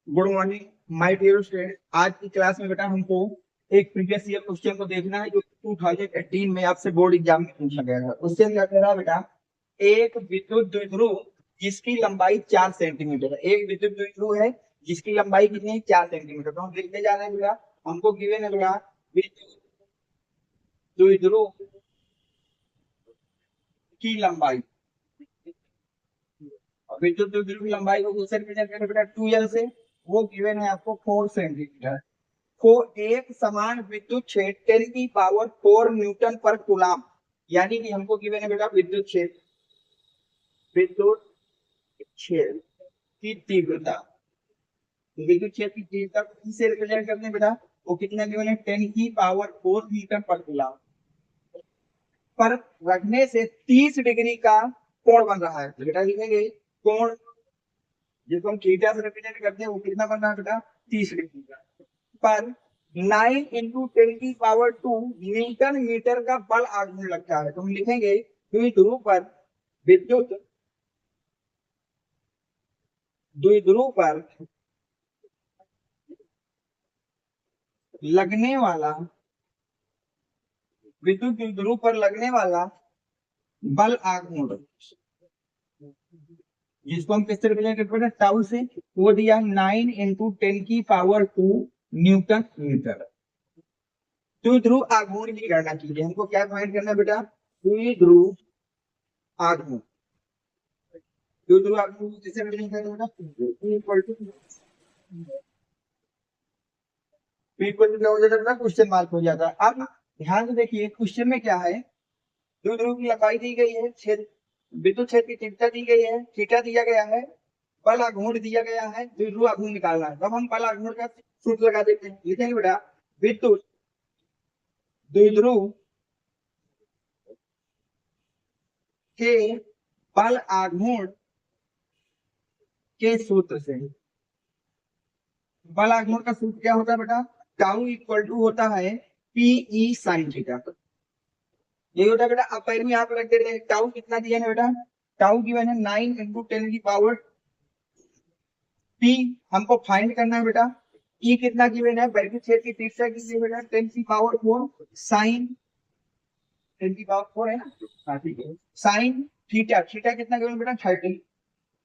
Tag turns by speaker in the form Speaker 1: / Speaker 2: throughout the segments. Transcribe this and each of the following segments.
Speaker 1: Good morning my dear student. आज की class में बेटा हमको एक प्रीवियस ईयर क्वेश्चन को देखना है जो 2018 में आपसे बोर्ड एग्जाम में पूछा गया था। क्वेश्चन क्या कह रहा है बेटा, एक विद्युत द्विध्रुव जिसकी लंबाई 4 सेंटीमीटर है। एक विद्युत द्विध्रुव है जिसकी लंबाई कितनी है, 4 सेंटीमीटर। तो हम लिखते जा रहे हैं बेटा, हमको गिवन है बेटा विद्युत द्विध्रुव की लंबाई। और विद्युत द्विध्रुव की लंबाई को क्वेश्चन में करें बेटा 2l से, वो गिवन है आपको 4 सेंटीमीटर। को एक समान विद्युत क्षेत्र 10 की पावर 4 न्यूटन पर कूलाम, यानी कि हमको गिवन है बेटा विद्युत क्षेत्र की तीव्रता। विद्युत क्षेत्र की तीव्रता को किससे रिप्रेजेंट करते हैं बेटा, वो कितना गिवन है 10 की पावर 4 न्यूटन पर कूलाम पर रखने से 30 डिग्री का कोण बन रहा है। बेटा लिखेंगे कोण जिसको हम थीटा से रिप्रेजेंट करते हैं वो कितना बन रहा है बेटा 30 डिग्री का। पर 9 इंटू 10 की पावर 2 न्यूटन मीटर का बल आघूर्ण लगता है। तो हम लिखेंगे द्विध्रुव पर विद्युत द्विध्रुव पर लगने वाला विद्युत द्विध्रुव पर लगने वाला बल आघूर्ण, जिसको हम किससे रिप्रेजेंट करते हैं टाउ से, वो दिया 9 इंटू 10 की पावर 2 न्यूटन मीटर। द्विध्रुव आघूर्ण की गणना कीजिए। हमको क्या फाइंड करना है बेटा, द्विध्रुव आघूर्ण। द्विध्रुव आघूर्ण को किससे रिप्रेजेंट करना है बेटा, इक्वल टू क्वेश्चन मार्क हो जाता है। अब ध्यान से देखिए क्वेश्चन में क्या है, द्विध्रुव की लंबाई दी गई है, क्षेत्र विद्युत क्षेत्र की तीव्रता दी गई है, थीटा दिया गया है, बल आघूर्ण दिया गया है, द्विध्रुव आघूर्ण निकालना है। तब हम बल आघूर्ण का सूत्र लगा देते हैं। लिखेंगे बेटा विद्युत द्विध्रुव के बल आघूर्ण के सूत्र से। बल आघूर्ण का सूत्र क्या होता है बेटा, टाउ इक्वल टू होता है पीई साइन थीटा। ये होता है बेटा। अब पहले यहाँ पे रख देते हैं टाउ कितना दिया है बेटा, टाउ गिवन है 9 इंटू 10 की पावर पी हमको फाइंड करना है बेटा। ई कितना गिवन है, विद्युत क्षेत्र की तीव्रता कितनी बेटा 10 की पावर 4 साइन 10 की पावर 4 है ना, हाँ ठीक है, साइन थीटा, थीटा कितना गिवन बेटा 30।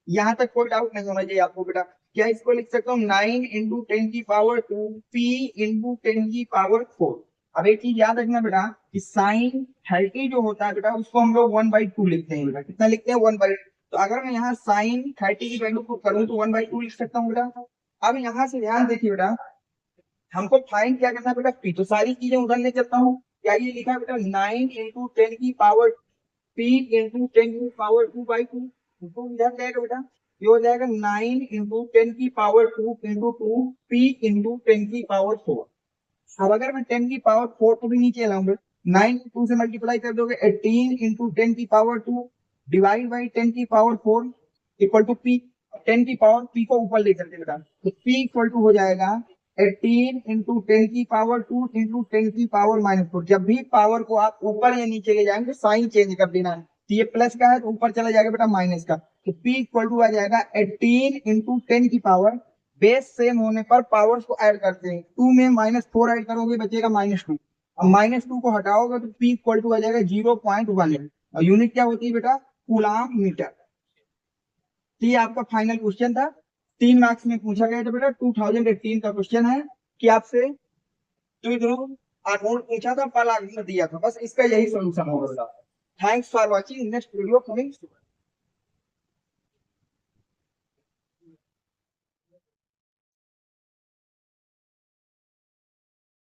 Speaker 1: यहाँ तक कोई डाउट नहीं होना चाहिए आपको बेटा। क्या इसको लिख सकता हूँ 9 इंटू 10 की पावर 2 पी इंटू 10 की पावर 4। अब एक चीज याद रखना बेटा कि साइन 30 जो होता है बेटा उसको हम लोग 1/2 लिखते हैं बेटा। कितना लिखते हैं 1/2। तो अगर मैं यहाँ साइन 30 की वैल्यू को करूँ तो 1/2 लिख सकता हूँ बेटा। अब यहाँ से ध्यान देखिए बेटा, हमको फाइंड क्या करना है बेटा पी। तो सारी चीजें उधर ले चलता हूँ। क्या ये लिखा है बेटा 9 इंटू 10 की पावर पी इंटू 10 की पावर 2/2, तो इधर जाएगा बेटा, ये हो जाएगा 9 इंटू 10 की पावर 2 इंटू 2 पी इंटू 10 की पावर 4। अब अगर मैं 10 की पावर 4 को भी नीचे लाऊंगा, 9 2 से मल्टीप्लाई कर दोगे 18 इंटू 10 की पावर 2 डिवाइड बाई 10 की पावर 4 इक्वल टू पी। 10 की पावर पी को ऊपर ले चलते बेटा, तो पी इक्वल टू हो जाएगा 18 इंटू 10 की पावर 2 इंटू 10 की पावर -4। जब भी पावर को आप ऊपर या नीचे ले जाएंगे साइन चेंज कर देना है। तो ये प्लस का है तो ऊपर चला जाएगा बेटा माइनस का, तो पी इक्वल टू आ जाएगा 18 इंटू 10 की पावर, बेस सेम होने पर पावर्स को ऐड करते हैं। 2 में -4 ऐड करोगे बचेगा -2। अब -2 को हटाओगे तो पी इक्वल टू आ जाएगा 0.1। और यूनिट क्या होती है बेटा, कूलाम मीटर। तो ये आपका फाइनल क्वेश्चन था, 3 मार्क्स में पूछा गया था बेटा। 2018 का क्वेश्चन है कि आपसे द्विध्रुव आघूर्ण पूछा था, बल आघूर्ण दिया था, बस इसका यही सोल्यूशन होगा। Thanks for watching, next video coming.